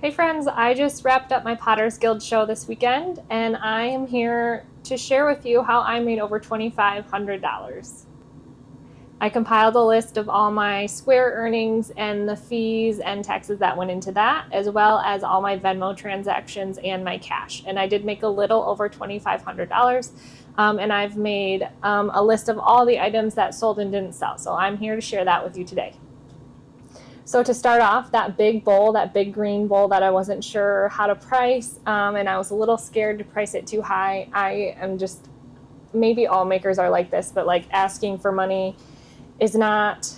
Hey friends, I just wrapped up my Potter's Guild show this weekend, and I am here to share with you how I made over $2,500. I compiled a list of all my Square earnings and the fees and taxes that went into that, as well as all my Venmo transactions and my cash. And I did make a little over $2,500. And I've made a list of all the items that sold and didn't sell. So I'm here to share that with you today. So to start off, that big bowl, that big green bowl that I wasn't sure how to price, and I was a little scared to price it too high. I am just, maybe all makers are like this, but like asking for money is not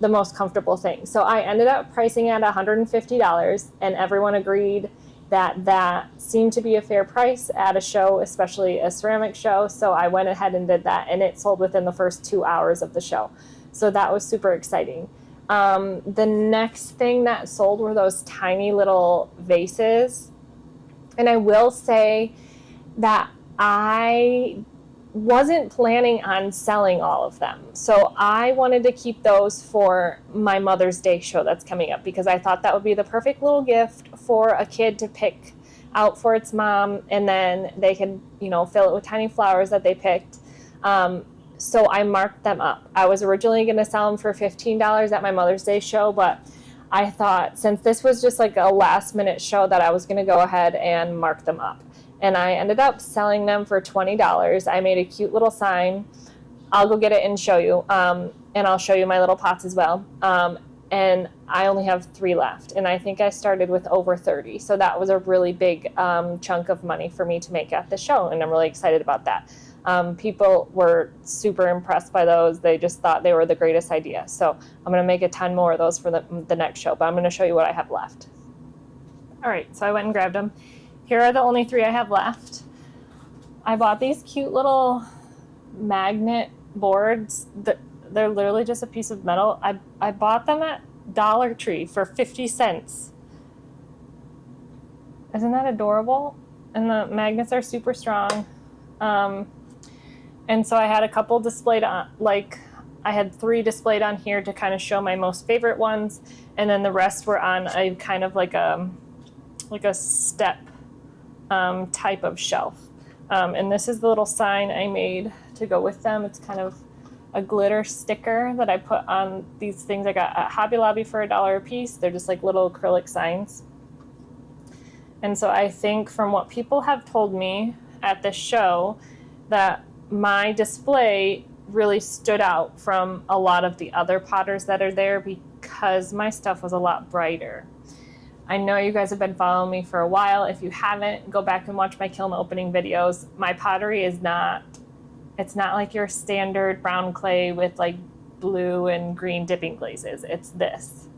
the most comfortable thing. So I ended up pricing at $150, and everyone agreed that that seemed to be a fair price at a show, especially a ceramic show. So I went ahead and did that, and it sold within the first 2 hours of the show. So that was super exciting. The next thing that sold were those tiny little vases. And I will say that I wasn't planning on selling all of them. So I wanted to keep those for my Mother's Day show that's coming up, because I thought that would be the perfect little gift for a kid to pick out for its mom, and then they could, fill it with tiny flowers that they picked. So I marked them up. I was originally going to sell them for $15 at my Mother's Day show, but I thought since this was just like a last minute show that I was going to go ahead and mark them up. And I ended up selling them for $20. I made a cute little sign. I'll go get it and show you. And I'll show you my little pots as well. And I only have 3 left. And I think I started with over 30. So that was a really big chunk of money for me to make at the show. And I'm really excited about that. People were super impressed by those. They just thought they were the greatest idea. So I'm going to make a ton more of those for the next show, but I'm going to show you what I have left. All right, so I went and grabbed them. Here are the only 3 I have left. I bought these cute little magnet boards. They're literally just a piece of metal. I bought them at Dollar Tree for 50 cents. Isn't that adorable? And the magnets are super strong. And so I had a couple displayed on, I had 3 displayed on here to kind of show my most favorite ones. And then the rest were on a kind of like a step type of shelf. And this is the little sign I made to go with them. It's kind of a glitter sticker that I put on these things I got at Hobby Lobby for $1 a piece. They're just like little acrylic signs. And so I think from what people have told me at the show, that my display really stood out from a lot of the other potters that are there because my stuff was a lot brighter. I know you guys have been following me for a while. If you haven't, go back and watch my kiln opening videos. My pottery it's not like your standard brown clay with like blue and green dipping glazes. It's this.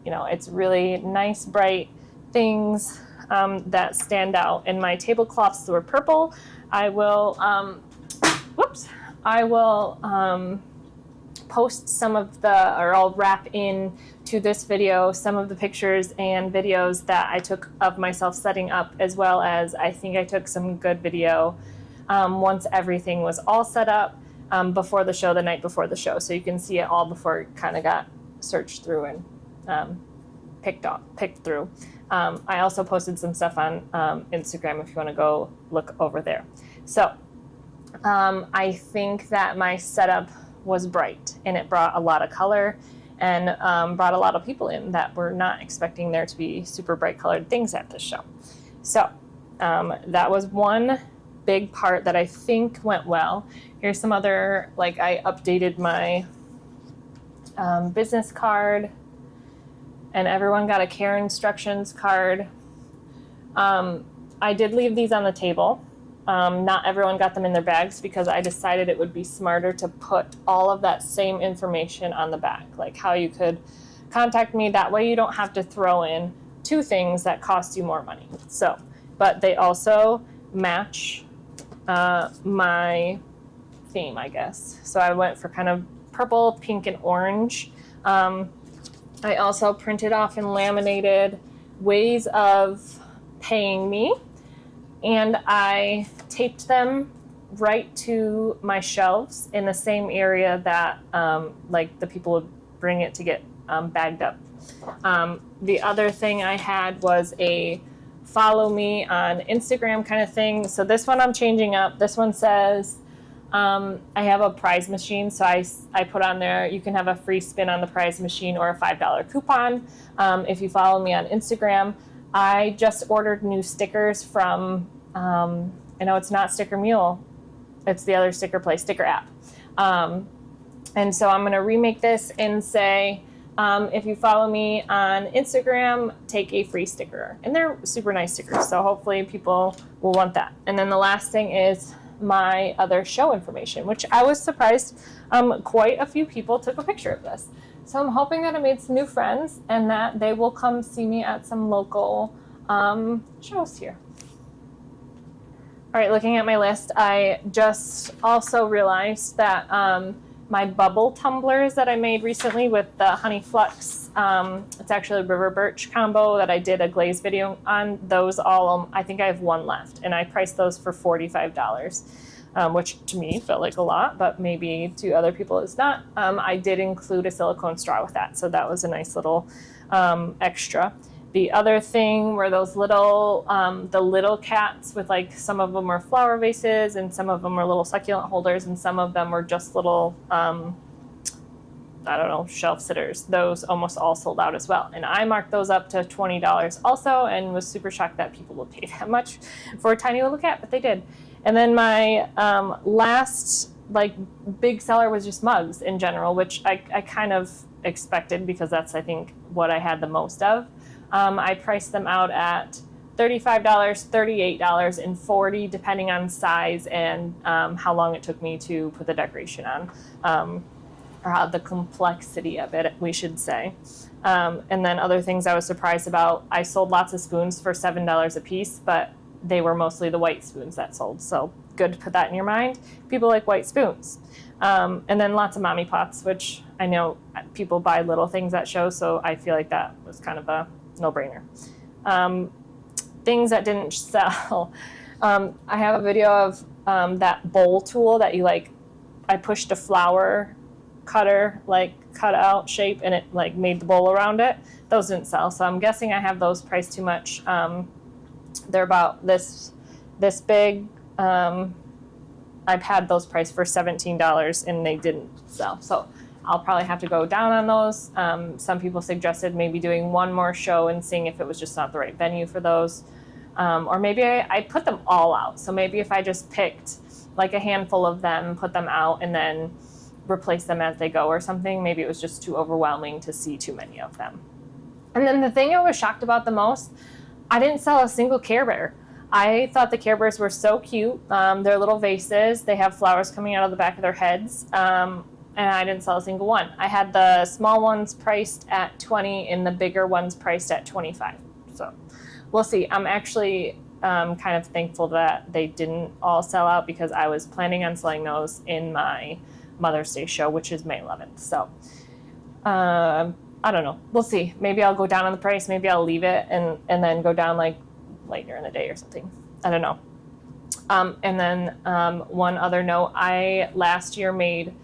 It's really nice, bright things that stand out. And my tablecloths were purple. I will post some of I'll wrap in to this video some of the pictures and videos that I took of myself setting up, as well as I think I took some good video once everything was all set up before the show, the night before the show. So you can see it all before it kind of got searched through and picked through. I also posted some stuff on Instagram if you want to go look over there. So I think that my setup was bright, and it brought a lot of color and brought a lot of people in that were not expecting there to be super bright colored things at this show. So that was one big part that I think went well. Here's some other, I updated my business card, and everyone got a care instructions card. I did leave these on the table. Not everyone got them in their bags because I decided it would be smarter to put all of that same information on the back, like how you could contact me. That way you don't have to throw in 2 things that cost you more money. So, but they also match my theme, I guess. So I went for kind of purple, pink, and orange. I also printed off and laminated ways of paying me, and I taped them right to my shelves in the same area that the people would bring it to get bagged up. The other thing I had was a follow me on Instagram kind of thing. So this one I'm changing up. This one says, I have a prize machine, so I put on there, you can have a free spin on the prize machine or a $5 coupon if you follow me on Instagram. I just ordered new stickers from, I know it's not Sticker Mule, it's the other sticker place, Sticker app. And so I'm going to remake this and say, if you follow me on Instagram, take a free sticker. And they're super nice stickers, so hopefully people will want that. And then the last thing is my other show information, which I was surprised quite a few people took a picture of this. So I'm hoping that I made some new friends and that they will come see me at some local shows here. All right, looking at my list, I just also realized that my bubble tumblers that I made recently with the Honey Flux, it's actually a River Birch combo that I did a glaze video on. Those all, I think I have one left, and I priced those for $45, which to me felt like a lot, but maybe to other people it's not. I did include a silicone straw with that, so that was a nice little extra. The other thing were those little, the little cats with like, some of them were flower vases and some of them were little succulent holders and some of them were just little, I don't know, shelf sitters. Those almost all sold out as well. And I marked those up to $20 also and was super shocked that people would pay that much for a tiny little cat, but they did. And then my last like big seller was just mugs in general, which I kind of expected because that's, I think, what I had the most of. I priced them out at $35, $38, and $40, depending on size and how long it took me to put the decoration on, or how the complexity of it, we should say. And then other things I was surprised about, I sold lots of spoons for $7 a piece, but they were mostly the white spoons that sold. So good to put that in your mind. People like white spoons. And then lots of mommy pots, which I know people buy little things at shows, so I feel like that was kind of a no-brainer. Things that didn't sell. I have a video of that bowl tool that you like, I pushed a flower cutter, like cut out shape, and it like made the bowl around it. Those didn't sell, so I'm guessing I have those priced too much. They're about this big. I've had those priced for $17 and they didn't sell. So I'll probably have to go down on those. Some people suggested maybe doing one more show and seeing if it was just not the right venue for those. Or maybe I put them all out. So maybe if I just picked like a handful of them, put them out, and then replace them as they go or something. Maybe it was just too overwhelming to see too many of them. And then the thing I was shocked about the most, I didn't sell a single Care Bear. I thought the Care Bears were so cute. They're little vases. They have flowers coming out of the back of their heads. And I didn't sell a single one. I had the small ones priced at $20 and the bigger ones priced at $25. So we'll see. I'm actually kind of thankful that they didn't all sell out because I was planning on selling those in my Mother's Day show, which is May 11th. So I don't know. We'll see. Maybe I'll go down on the price. Maybe I'll leave it and then go down like later in the day or something. I don't know. And then one other note, I last year made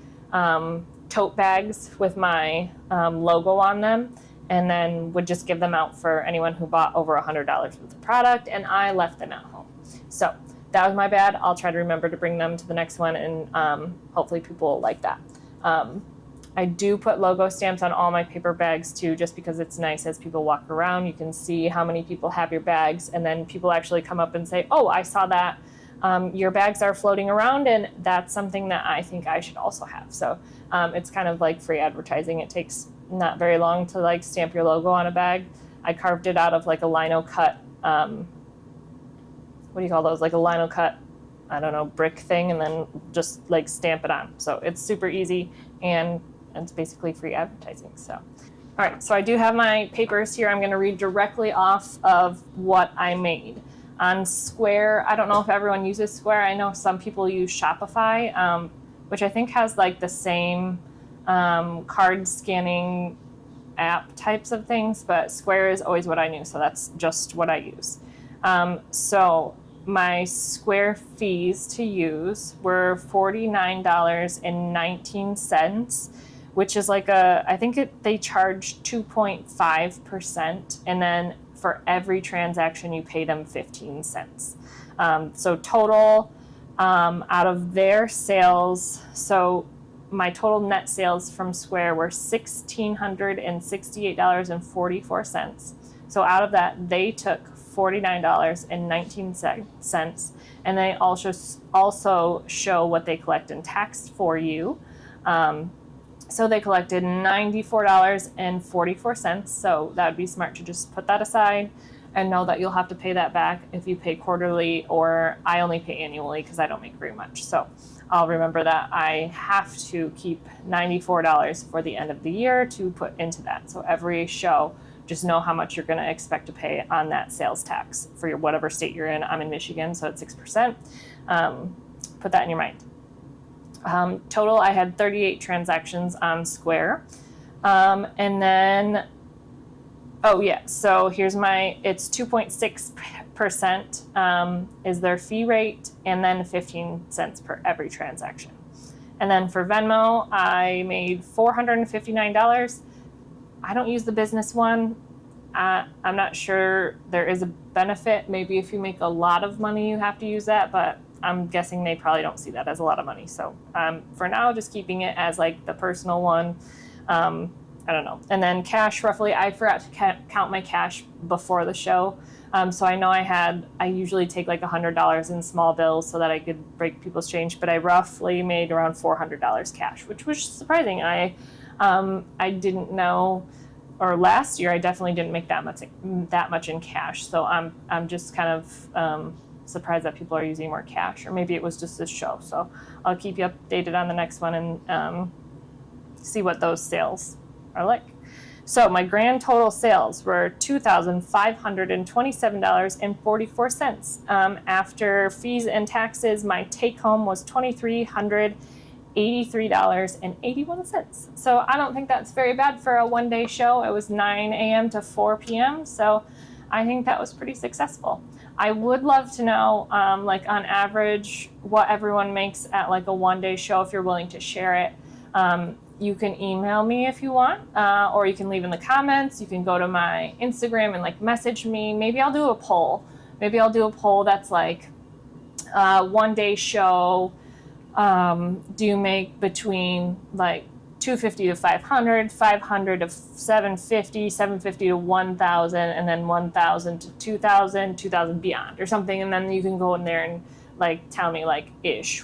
tote bags with my logo on them and then would just give them out for anyone who bought over $100 worth of product, and I left them at home. So that was my bad. I'll try to remember to bring them to the next one, and hopefully people will like that. I do put logo stamps on all my paper bags too, just because it's nice as people walk around. You can see how many people have your bags, and then people actually come up and say, oh, I saw that your bags are floating around, and that's something that I think I should also have. So it's kind of like free advertising. It takes not very long to like stamp your logo on a bag. I carved it out of like a lino cut, what do you call those? Like a lino cut, I don't know, brick thing, and then just like stamp it on. So it's super easy, and it's basically free advertising. So, all right, so I do have my papers here. I'm going to read directly off of what I made. On Square, I don't know if everyone uses Square. I know some people use Shopify, which I think has like the same card scanning app types of things, but Square is always what I knew, so that's just what I use. So my Square fees to use were $49.19, which is like they charge 2.5%, and then for every transaction you pay them 15 cents. So total out of their sales, so my total net sales from Square were $1,668.44. So out of that, they took $49.19, and they also show what they collect in tax for you. So they collected $94.44. So that would be smart to just put that aside and know that you'll have to pay that back if you pay quarterly, or I only pay annually because I don't make very much. So I'll remember that I have to keep $94 for the end of the year to put into that. So every show, just know how much you're going to expect to pay on that sales tax for your whatever state you're in. I'm in Michigan, so it's 6%. Put that in your mind. Total, I had 38 transactions on Square. And then, so here's it's 2.6% is their fee rate, and then 15 cents per every transaction. And then for Venmo, I made $459. I don't use the business one. I'm not sure there is a benefit. Maybe if you make a lot of money, you have to use that, but I'm guessing they probably don't see that as a lot of money. So for now, just keeping it as like the personal one. I don't know. And then cash, roughly, I forgot to count my cash before the show. So I know I usually take like $100 in small bills so that I could break people's change, but I roughly made around $400 cash, which was surprising. I didn't know, or last year I definitely didn't make that much in cash. So I'm just kind of surprised that people are using more cash, or maybe it was just this show. So I'll keep you updated on the next one and see what those sales are like. So my grand total sales were $2,527.44. After fees and taxes, my take home was $2,383.81. So I don't think that's very bad for a one-day show. It was 9 a.m. to 4 p.m. So I think that was pretty successful. I would love to know, like on average, what everyone makes at like a one-day show, if you're willing to share it. You can email me if you want, or you can leave in the comments. You can go to my Instagram and like message me. Maybe I'll do a poll. That's like one-day show. Do you make between like $250 to $500, $500 to $750, $750 to $1,000, and then $1,000 to $2,000, $2,000 beyond or something. And then you can go in there and like tell me like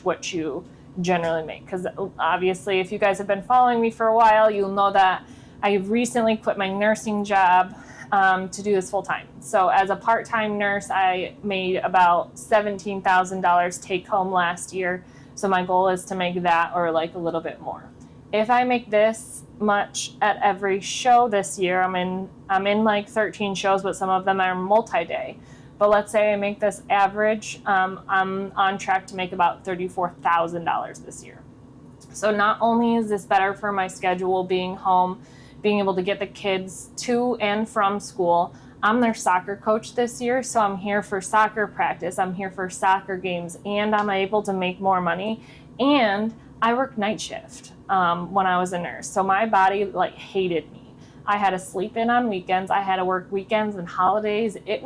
what you generally make. Because obviously if you guys have been following me for a while, you'll know that I recently quit my nursing job to do this full time. So as a part-time nurse, I made about $17,000 take home last year. So my goal is to make that or like a little bit more. If I make this much at every show this year, I'm in like 13 shows, but some of them are multi-day. But let's say I make this average, I'm on track to make about $34,000 this year. So not only is this better for my schedule, being home, being able to get the kids to and from school, I'm their soccer coach this year, so I'm here for soccer practice, I'm here for soccer games, and I'm able to make more money. And I work night shift when I was a nurse, so my body like hated me. I had to sleep in on weekends, I had to work weekends and holidays. It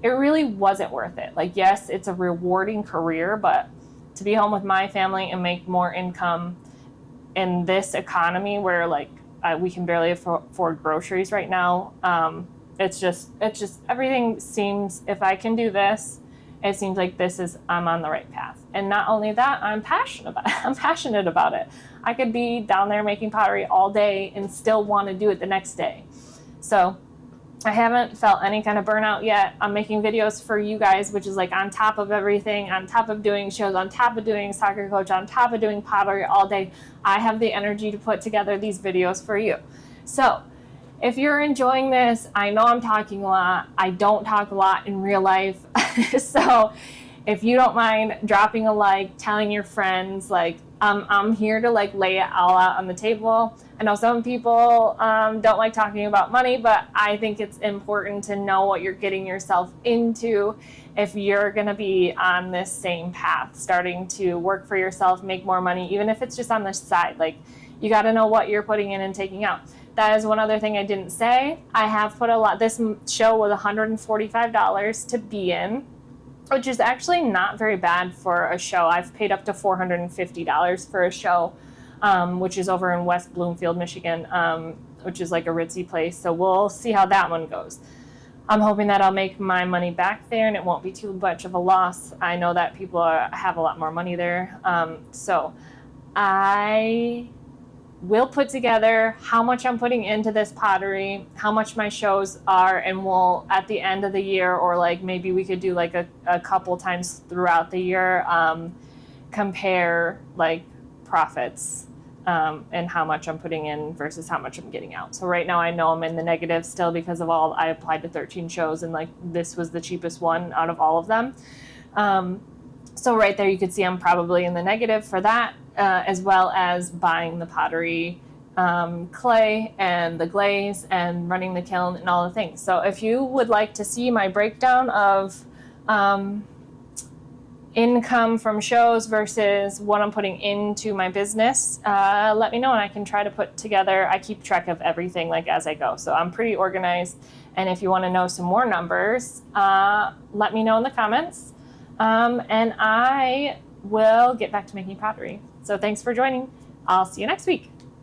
really wasn't worth it. Like, yes, it's a rewarding career, but to be home with my family and make more income in this economy where like we can barely afford groceries right now, it's just everything seems, if I can do this, it seems like I'm on the right path. And not only that, I'm passionate about it. I could be down there making pottery all day and still want to do it the next day. So I haven't felt any kind of burnout yet. I'm making videos for you guys, which is like on top of everything, on top of doing shows, on top of doing soccer coach, on top of doing pottery all day. I have the energy to put together these videos for you. So if you're enjoying this, I know I'm talking a lot. I don't talk a lot in real life. So if you don't mind dropping a like, telling your friends, like I'm here to like lay it all out on the table. I know some people don't like talking about money, but I think it's important to know what you're getting yourself into if you're going to be on this same path, starting to work for yourself, make more money, even if it's just on the side. Like You got to know what you're putting in and taking out. That is one other thing I didn't say. I have put a lot. This show was $145 to be in, which is actually not very bad for a show. I've paid up to $450 for a show, which is over in West Bloomfield, Michigan, which is like a ritzy place. So we'll see how that one goes. I'm hoping that I'll make my money back there and it won't be too much of a loss. I know that people have a lot more money there. So I will put together how much I'm putting into this pottery, how much my shows are, and we'll, at the end of the year, or like maybe we could do like a couple times throughout the year, compare like profits and how much I'm putting in versus how much I'm getting out. So right now I know I'm in the negative still because of I applied to 13 shows and like this was the cheapest one out of all of them. So right there you could see I'm probably in the negative for that, as well as buying the pottery clay and the glaze and running the kiln and all the things. So if you would like to see my breakdown of income from shows versus what I'm putting into my business, let me know and I can try to put together. I keep track of everything like as I go, so I'm pretty organized. And if you want to know some more numbers, let me know in the comments, and I will get back to making pottery. So thanks for joining. I'll see you next week.